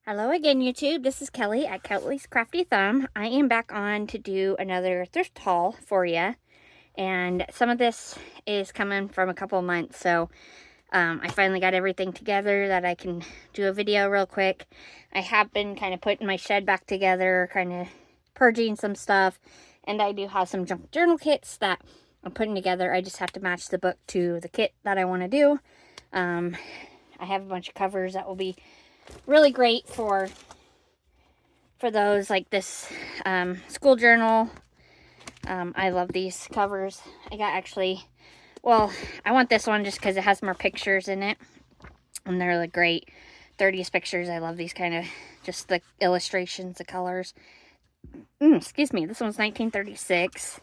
Hello again, YouTube. This is Kelly at Kelly's Crafty Thumb. I am back on to do another thrift haul for you. And some of this is coming from a couple months. So I finally got everything together that I can do a video real quick. I have been kind of putting my shed back together, kind of purging some stuff. And I do have some junk journal kits that I'm putting together. I just have to match the book to the kit that I want to do. I have a bunch of covers that will be really great for those, like this school journal. I love these covers. I got I want this one just because it has more pictures in it, and they're like great 30s pictures. I love these kind of, just the illustrations, the colors. Excuse me, this one's 1936,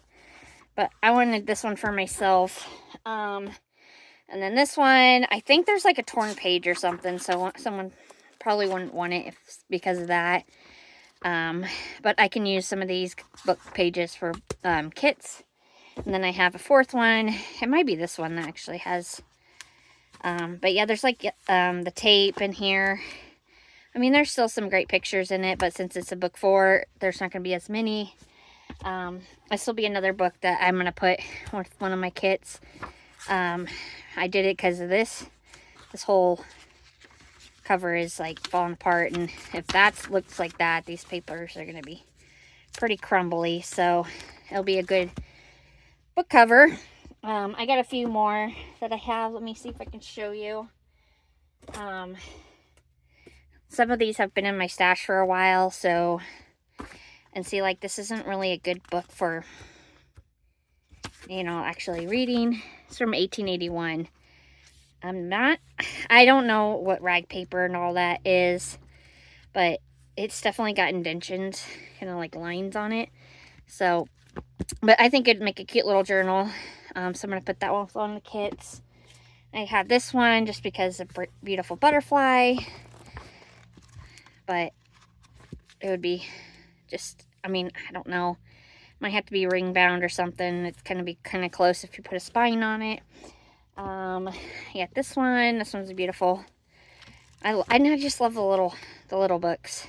but I wanted this one for myself. And then this one, I think there's like a torn page or something, so someone probably wouldn't want it because of that. But I can use some of these book pages for kits. And then I have a fourth one. It might be this one that actually has, but yeah, there's like the tape in here. I mean, there's still some great pictures in it, but since it's a book 4, there's not going to be as many. This will be another book that I'm going to put with one of my kits. I did it because of this whole cover is like falling apart, and if that looks like that, these papers are going to be pretty crumbly, so it'll be a good book cover. I got a few more that I have. Let me see if I can show you. Some of these have been in my stash for a while, so, and see, like, this isn't really a good book for, actually reading. It's from 1881. I don't know what rag paper and all that is, but it's definitely got indentions, kind of like lines on it. So, but I think it'd make a cute little journal. So I'm going to put that one on the kits. I have this one just because of beautiful butterfly, but it would be just, I don't know. Might have to be ring bound or something. It's going to be kind of close if you put a spine on it. Yeah, this one's beautiful. I just love the little books.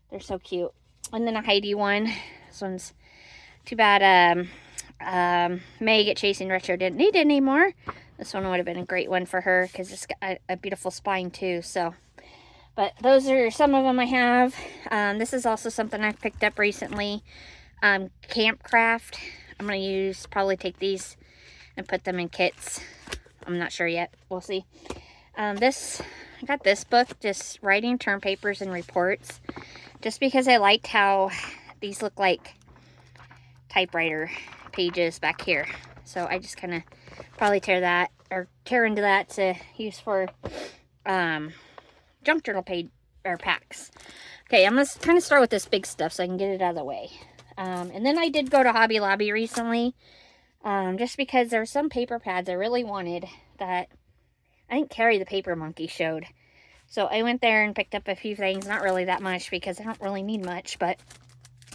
They're so cute. And then a Heidi one. This one's too bad Meg at Chasing Retro didn't need it anymore. This one would have been a great one for her because it's got a beautiful spine too. So, but those are some of them I have. This is also something I've picked up recently. Camp Craft. I'm going to probably take these and put them in kits. I'm not sure yet. We'll see. I got this book, just writing term papers and reports, just because I liked how these look like typewriter pages back here. So I just kind of probably tear into that to use for junk journal page or packs. Okay, I'm going to kind of start with this big stuff so I can get it out of the way. And then I did go to Hobby Lobby recently. Just because there were some paper pads I really wanted that I didn't carry the Paper Monkey showed. So I went there and picked up a few things, not really that much because I don't really need much, but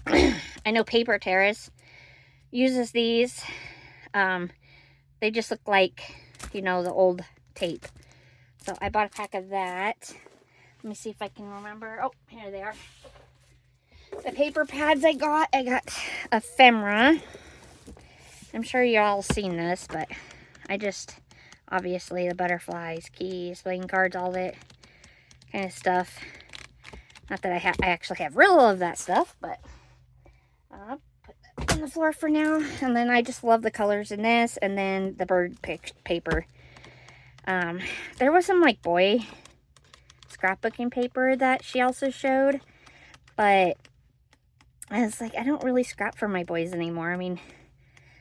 I know Paper Terrace uses these. They just look like, the old tape. So I bought a pack of that. Let me see if I can remember. Oh, here they are. The paper pads I got ephemera. I'm sure y'all seen this, but obviously the butterflies, keys, playing cards, all that kind of stuff. Not that I actually have real of that stuff, but I'll put that on the floor for now. And then I just love the colors in this, and then the bird paper. There was some like boy scrapbooking paper that she also showed, but I was like, I don't really scrap for my boys anymore.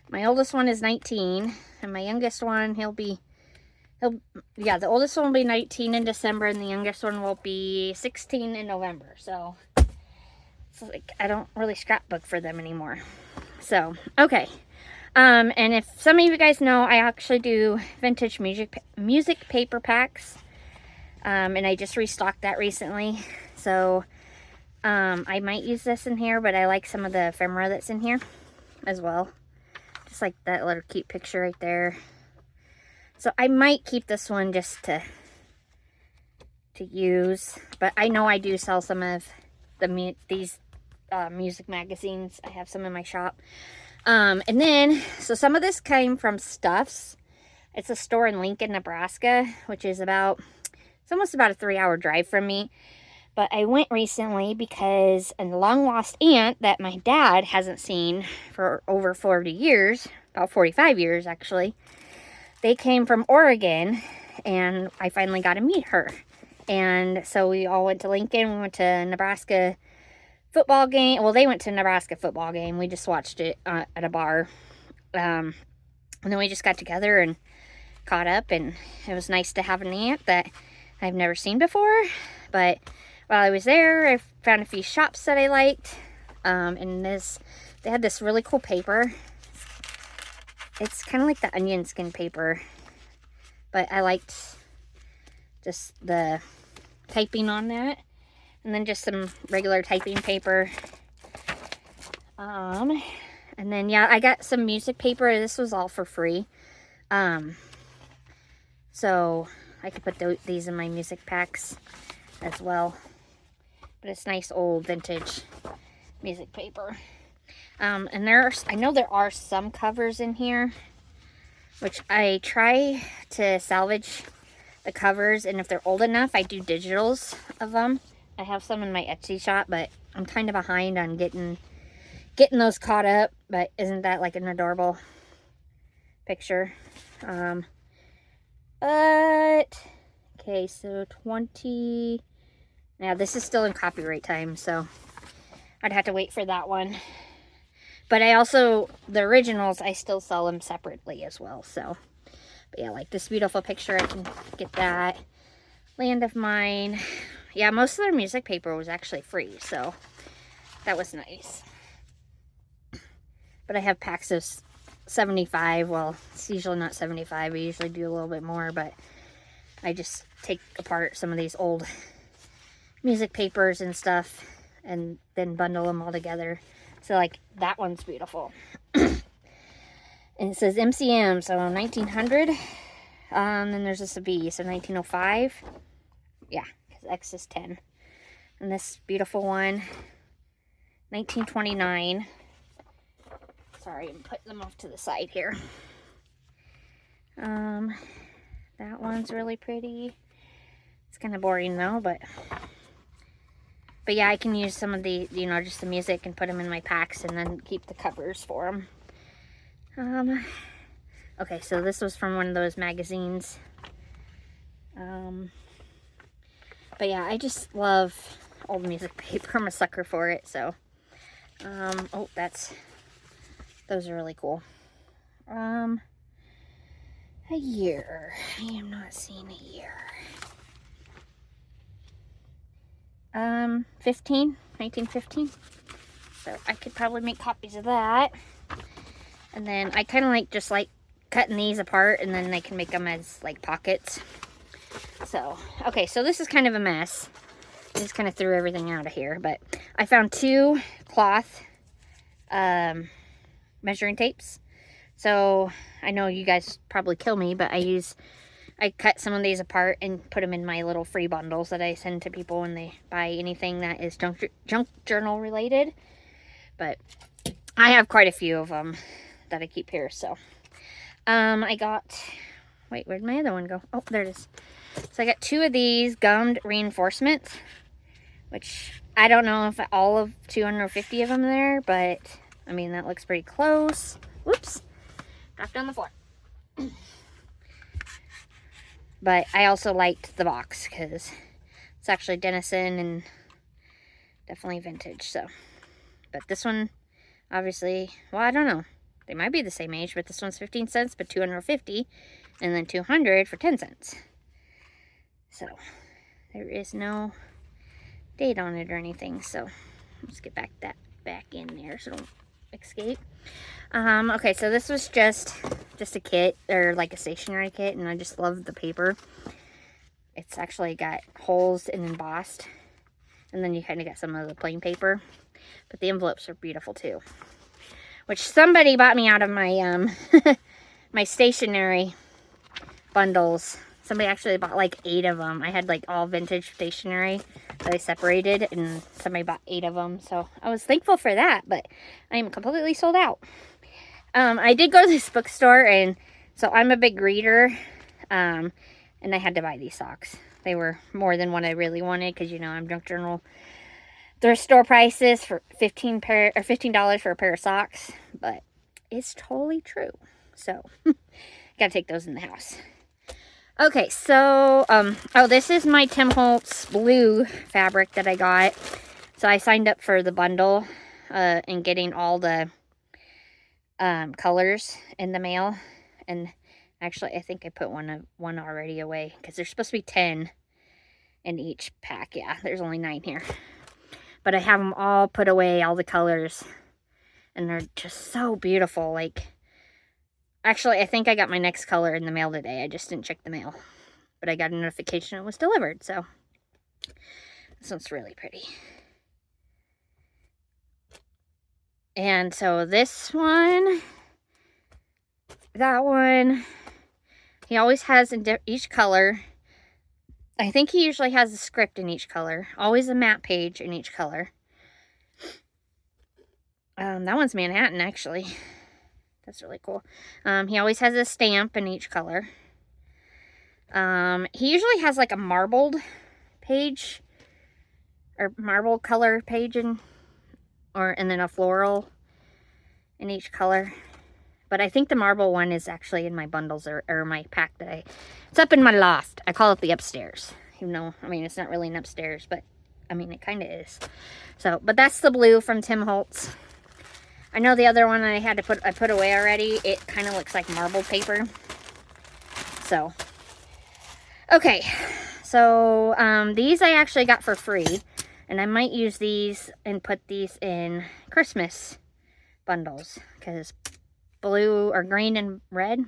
My oldest one is 19, and my youngest one, the oldest one will be 19 in December, and the youngest one will be 16 in November. So it's like I don't really scrapbook for them anymore. So, okay. And if some of you guys know, I actually do vintage music paper packs. And I just restocked that recently. So, I might use this in here, but I like some of the ephemera that's in here as well. Just like that little cute picture right there. So I might keep this one just to to use. But I know I do sell some of these music magazines. I have some in my shop. And then, so some of this came from Stuffs. It's a store in Lincoln, Nebraska, which is it's almost about a 3-hour drive from me. But I went recently because a long-lost aunt that my dad hasn't seen for over 40 years, about 45 years actually, they came from Oregon, and I finally got to meet her. And so we all went to Lincoln. We went to Nebraska football game. Well, they went to Nebraska football game. We just watched it at a bar. And then we just got together and caught up, and it was nice to have an aunt that I've never seen before. But while I was there, I found a few shops that I liked. And they had this really cool paper. It's kind of like the onion skin paper, but I liked just the typing on that. And then just some regular typing paper. And then, yeah, I got some music paper. This was all for free. So I could put these in my music packs as well. But it's nice old vintage music paper. And I know there are some covers in here, which I try to salvage the covers. And if they're old enough, I do digitals of them. I have some in my Etsy shop, but I'm kind of behind on getting those caught up. But isn't that like an adorable picture? But okay, so 20. Now this is still in copyright time, so I'd have to wait for that one. But the originals, I still sell them separately as well. So, but yeah, like this beautiful picture, I can get that. Land of Mine. Yeah, most of their music paper was actually free, so that was nice. But I have packs of 75. Well, it's usually not 75. I usually do a little bit more, but I just take apart some of these old music papers and stuff and then bundle them all together. So, like, that one's beautiful. And it says MCM, so 1900. Then there's this a B, so 1905. Yeah, because X is 10. And this beautiful one, 1929. Sorry, I'm putting them off to the side here. That one's really pretty. It's kind of boring though, but yeah, I can use some of the, just the music and put them in my packs and then keep the covers for them. Okay, so this was from one of those magazines. But yeah, I just love old music paper. I'm a sucker for it, so. Oh, those are really cool. A year. I am not seeing a year. 1915. So I could probably make copies of that. And then I kind of like cutting these apart, and then I can make them as like pockets. So, okay, so this is kind of a mess. I just kind of threw everything out of here, but I found 2 cloth measuring tapes. So I know you guys probably kill me, but I cut some of these apart and put them in my little free bundles that I send to people when they buy anything that is junk journal related. But I have quite a few of them that I keep here. So I got, wait, where'd my other one go? Oh, there it is. So I got 2 of these gummed reinforcements, which I don't know if all of 250 of them there, but I mean, that looks pretty close. Whoops, dropped on the floor. But I also liked the box because it's actually Denison and definitely vintage. So, but this one, obviously, well, I don't know. They might be the same age, but this one's 15 cents, but 250, and then 200 for 10 cents. So, there is no date on it or anything. So, let's get back in there so don't escape. Okay, so this was just a kit, or like a stationery kit, and I just love the paper. It's actually got holes and embossed, and then you kind of got some of the plain paper, but the envelopes are beautiful too, which somebody bought me out of my my stationery bundles Somebody actually bought like 8 of them. I had like all vintage stationery that I separated, and somebody bought 8 of them. So I was thankful for that, but I am completely sold out. I did go to this bookstore, and so I'm a big reader, and I had to buy these socks. They were more than what I really wanted, because, you know, I'm junk journal thrift store prices for $15 for a pair of socks, but it's totally true. So gotta take those in the house. Okay, so oh, this is my Tim Holtz blue fabric that I got. So I signed up for the bundle and getting all the colors in the mail, and actually I think I put one already away, because there's supposed to be 10 in each pack. Yeah, there's only 9 here, but I have them all put away, all the colors, and they're just so beautiful. Like, actually, I think I got my next color in the mail today. I just didn't check the mail, but I got a notification it was delivered. So this one's really pretty. And so this one, that one, he always has in each color. I think he usually has a script in each color. Always a map page in each color. That one's Manhattan, actually. That's really cool. He always has a stamp in each color. He usually has like a marbled page, or marble color page, and then a floral in each color. But I think the marble one is actually in my bundles, or my pack that it's up in my loft. I call it the upstairs. Even though, I mean, it's not really an upstairs, but I mean, it kind of is. So, but that's the blue from Tim Holtz. I know the other one I put away already. It kind of looks like marble paper. So, okay. So, these I actually got for free. And I might use these and put these in Christmas bundles, because blue or green and red,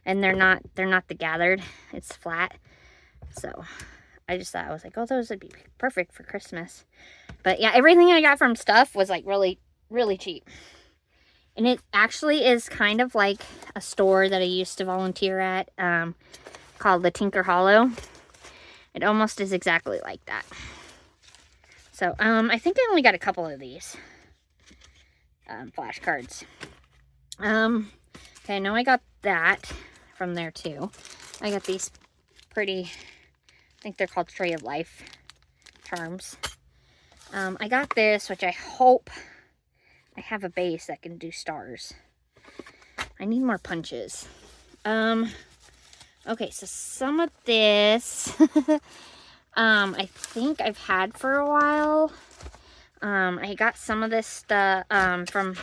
and they're not the gathered, it's flat. So I just thought, I was like, oh, those would be perfect for Christmas. But yeah, everything I got from Stuff was like really, really cheap. And it actually is kind of like a store that I used to volunteer at, called the Tinker Hollow. It almost is exactly like that. So I think I only got a couple of these flashcards. Okay, I know I got that from there too. I got these pretty, I think they're called Tree of Life charms. I got this, which I hope I have a base that can do stars. I need more punches. Okay, so some of this I think I've had for a while. I got some of this stuff from,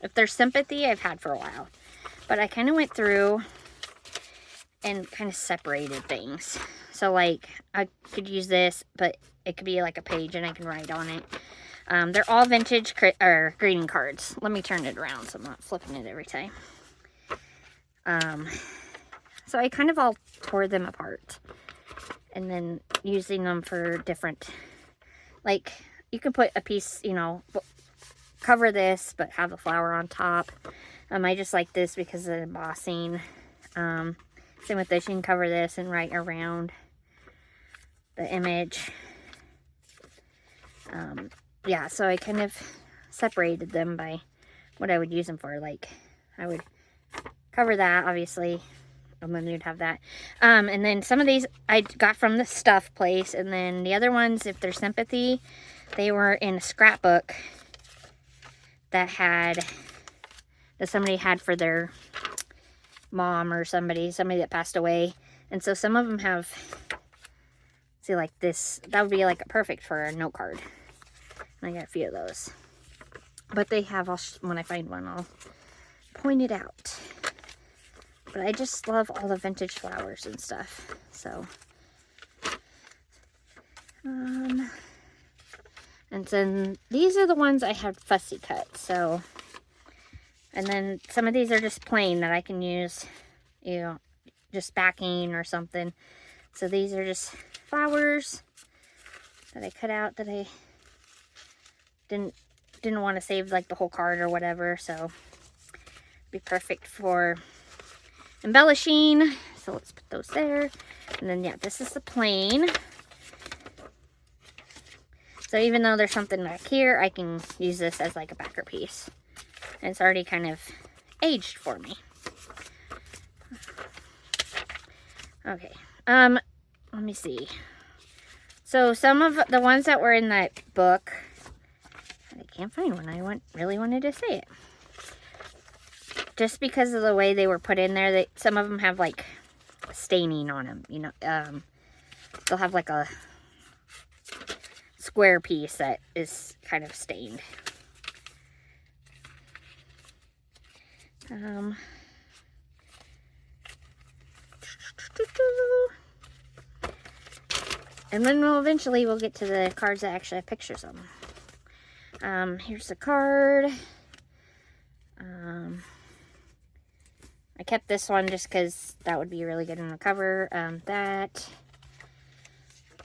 if there's Sympathy, I've had for a while. But I kind of went through and kind of separated things. So like, I could use this, but it could be like a page and I can write on it. They're all vintage greeting cards. Let me turn it around so I'm not flipping it every time. So I kind of all tore them apart. And then using them for different, like, you can put a piece, you know, cover this, but have a flower on top. I just like this because of the embossing. Same with this, you can cover this and write around the image. Yeah, so I kind of separated them by what I would use them for. Like, I would cover that, obviously, and then you'd have that. And then some of these I got from the Stuff place, and then the other ones, if they're Sympathy, they were in a scrapbook that somebody had for their mom or somebody that passed away. And so some of them have, see, like this, that would be like perfect for a note card. And I got a few of those. But they have, when I find one, I'll point it out. But I just love all the vintage flowers and stuff. So, and then these are the ones I had fussy cut. So, and then some of these are just plain that I can use, you know, just backing or something. So these are just flowers that I cut out that I didn't want to save like the whole card or whatever. So, be perfect for embellishing. So let's put those there. And then, yeah, this is the plain. So even though there's something back here, I can use this as like a backer piece. And it's already kind of aged for me. Okay. Let me see. So some of the ones that were in that book, I can't find one. I really wanted to say it. Just because of the way they were put in there, some of them have like staining on them. You know, they'll have like a square piece that is kind of stained. And then eventually we'll get to the cards that actually have pictures of them. Here's the card. I kept this one just because that would be really good in the cover.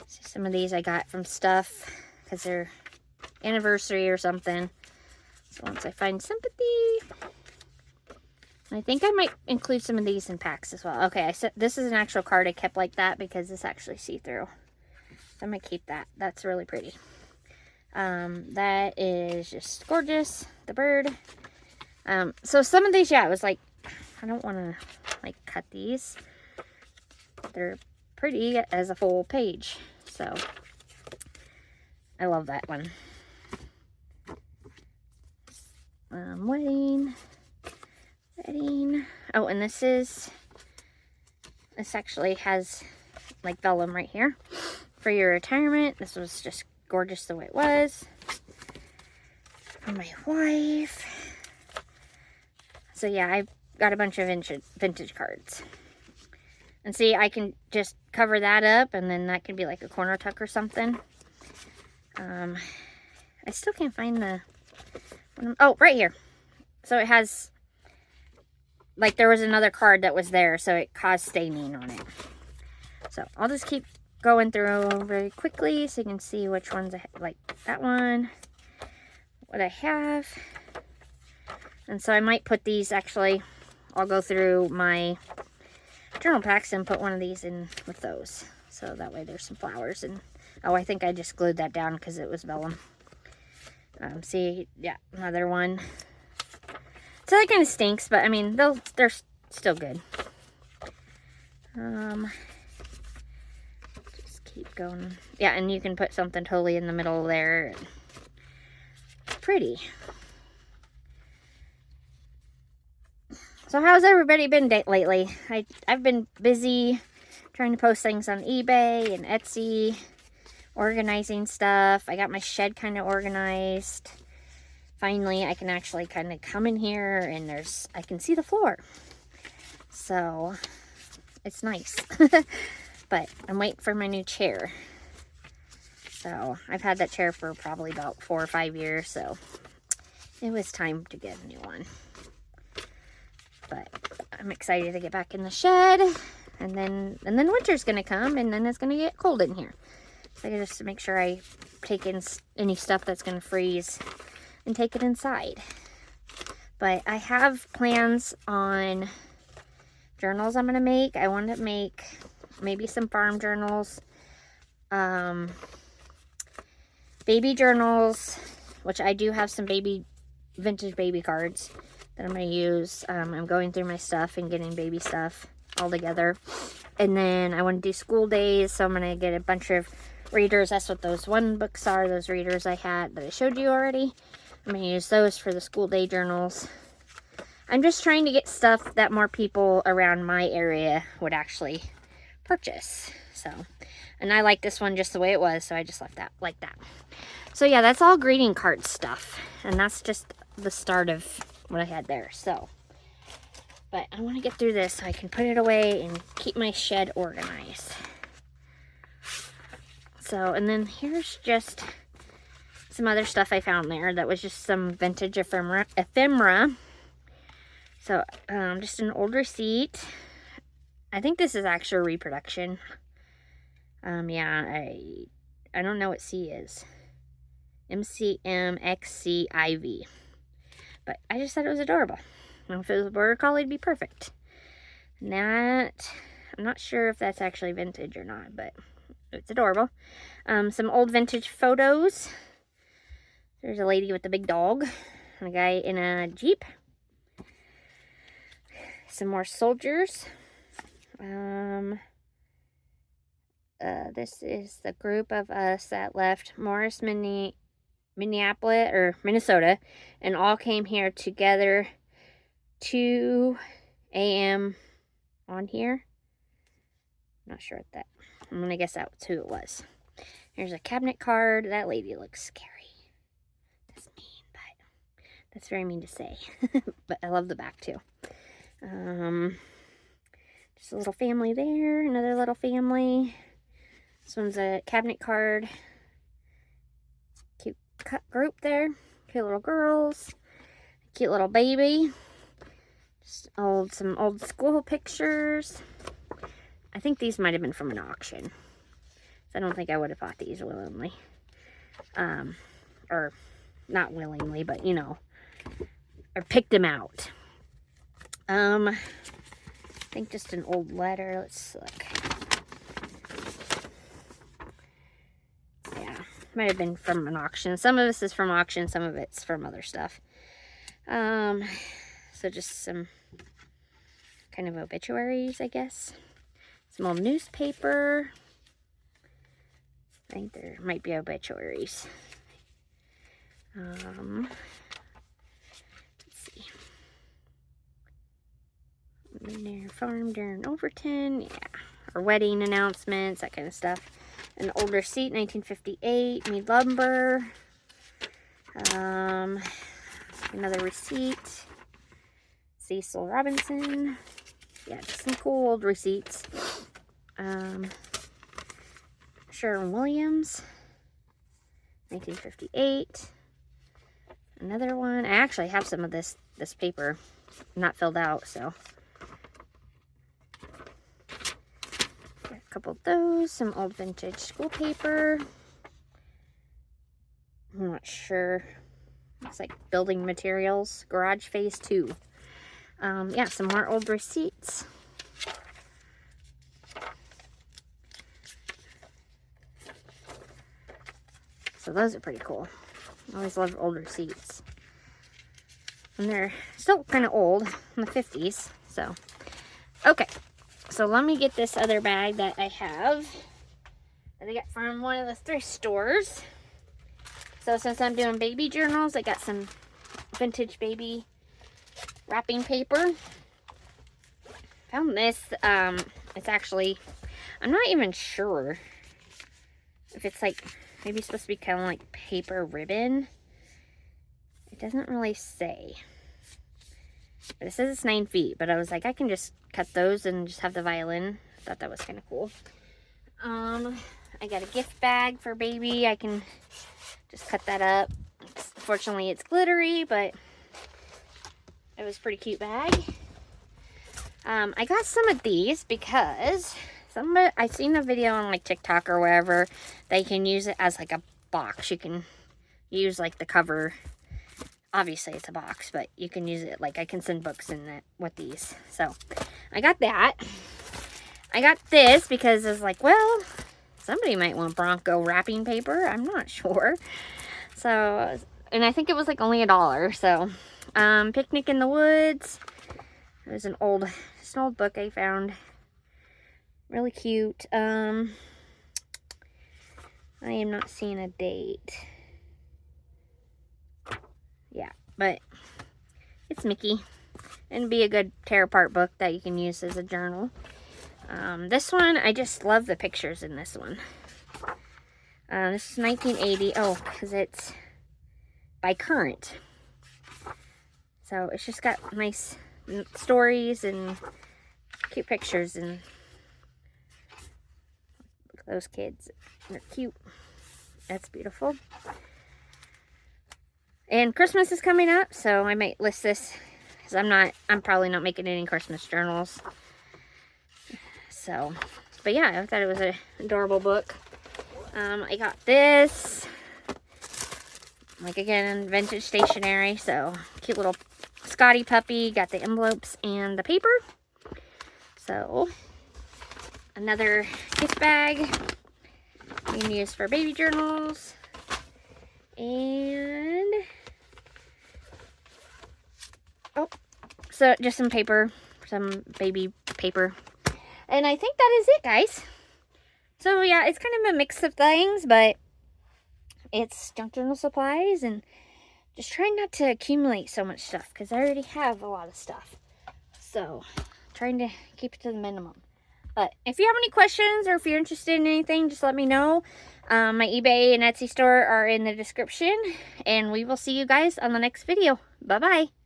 Some of these I got from stuff because they're anniversary or something. So once I find sympathy, I think I might include some of these in packs as well. Okay, this is an actual card I kept like that because it's actually see-through. So I'm gonna keep that. That's really pretty. That is just gorgeous. The bird. So some of these, yeah, it was like, I don't want to like cut these. They're pretty as a full page. So I love that one. Wedding. Oh, and this actually has like vellum right here for your retirement. This was just gorgeous the way it was. For my wife. So yeah, I've got a bunch of vintage cards. And see, I can just cover that up, and then that can be like a corner tuck or something. I still can't find the... Oh, right here. So it has... Like, there was another card that was there, so it caused staining on it. So, I'll just keep going through very quickly so you can see which ones I have. Like, that one. What I have. And so, I might put these, actually... I'll go through my journal packs and put one of these in with those. So that way there's some flowers. And oh, I think I just glued that down because it was vellum. See, yeah, another one. So that kind of stinks, but I mean, they're still good. Just keep going. Yeah, and you can put something totally in the middle there. It's pretty. So how's everybody been lately? I've been busy trying to post things on eBay and Etsy, organizing stuff. I got my shed kind of organized. Finally, I can actually kind of come in here and I can see the floor. So, it's nice. But I'm waiting for my new chair. So, I've had that chair for probably about 4 or 5 years, so it was time to get a new one. But I'm excited to get back in the shed, and then winter's gonna come, and then it's gonna get cold in here. So I gotta just make sure I take in any stuff that's gonna freeze and take it inside. But I have plans on journals I'm gonna make. I want to make maybe some farm journals, baby journals, which I do have some vintage baby cards that I'm going to use. I'm going through my stuff and getting baby stuff all together. And then I want to do school days, so I'm going to get a bunch of readers. That's what those one books are, those readers I had that I showed you already. I'm going to use those for the school day journals. I'm just trying to get stuff that more people around my area would actually purchase. So, and I like this one just the way it was, so I just left that like that. So yeah, that's all greeting card stuff. And that's just the start of what I had there. So, but I want to get through this so I can put it away and keep my shed organized. So, and then here's just some other stuff I found there that was just some vintage ephemera. So, just an old receipt. I think this is actual reproduction. Yeah, I don't know what C is. MCMXCIV. But I just thought it was adorable. And if it was a border collie, it'd be perfect. And that, I'm not sure if that's actually vintage or not, but it's adorable. Some old vintage photos. There's a lady with a big dog and a guy in a Jeep. Some more soldiers. This is the group of us that left Minnesota, and all came here together 2 a.m. on here. Not sure what that. I'm gonna guess that's who it was. Here's a cabinet card. That lady looks scary. That's mean, but that's very mean to say. But I love the back too. Just a little family there. Another little family. This one's a cabinet card. Cute group there. Cute little girls. Cute little baby. Just some old school pictures. I think these might have been from an auction. I don't think I would have bought these willingly. Or not willingly, but you know, or picked them out. I think just an old letter. Let's look. Yeah, might have been from an auction. Some of this is from auction, some of it's from other stuff. So just some kind of obituaries, I guess. Some old newspaper. I think there might be obituaries. Let's see. Their farm during Overton, yeah. Or wedding announcements, that kind of stuff. An old receipt, 1958, Mead Lumber. Another receipt, Cecil Robinson. Yeah, just some cool old receipts. Sherwin-Williams, 1958. Another one. I actually have some of this paper not filled out, so. Got a couple of those. Some old vintage school paper. I'm not sure. It's like building materials. Garage phase 2. Yeah, some more old receipts. So those are pretty cool. I always love old receipts. And they're still kind of old, in the 50s. So, okay. So let me get this other bag that I have that I got from one of the thrift stores. So since I'm doing baby journals, I got some vintage baby wrapping paper. Found this. It's actually, I'm not even sure if it's like, maybe it's supposed to be kind of like paper ribbon. It doesn't really say. But it says it's 9 feet. But I was like, I can just cut those and just have the violin. I thought that was kind of cool. I got a gift bag for baby. I can just cut that up. Fortunately, it's glittery, but it was a pretty cute bag. I got some of these because I seen a video on like TikTok or wherever. They can use it as like a box. You can use like the cover. Obviously it's a box, but you can use it like I can send books in it with these. So I got that. I got this because I was like, well, somebody might want Bronco wrapping paper. I'm not sure. So, and I think it was like only $1. So, Picnic in the Woods. It was an old book I found. Really cute. I am not seeing a date. Yeah, but it's Mickey. It'd be a good tear apart book that you can use as a journal. This one, I just love the pictures in this one. This is 1980. Oh, because it's by Current. So it's just got nice stories and cute pictures. And look at those kids. They're cute. That's beautiful. And Christmas is coming up, so I might list this. Because I'm probably not making any Christmas journals. So, but yeah, I thought it was an adorable book. I got this, like again, vintage stationery. So cute little Scotty puppy. Got the envelopes and the paper. So Another gift bag you can use for baby journals. And oh, so just some paper, some baby paper. And I think that is it, guys. So yeah, it's kind of a mix of things, but it's junk journal supplies, and just trying not to accumulate so much stuff because I already have a lot of stuff. So trying to keep it to the minimum. But if you have any questions or if you're interested in anything, just let me know. My eBay and Etsy store are in the description. And we will see you guys on the next video. Bye-bye.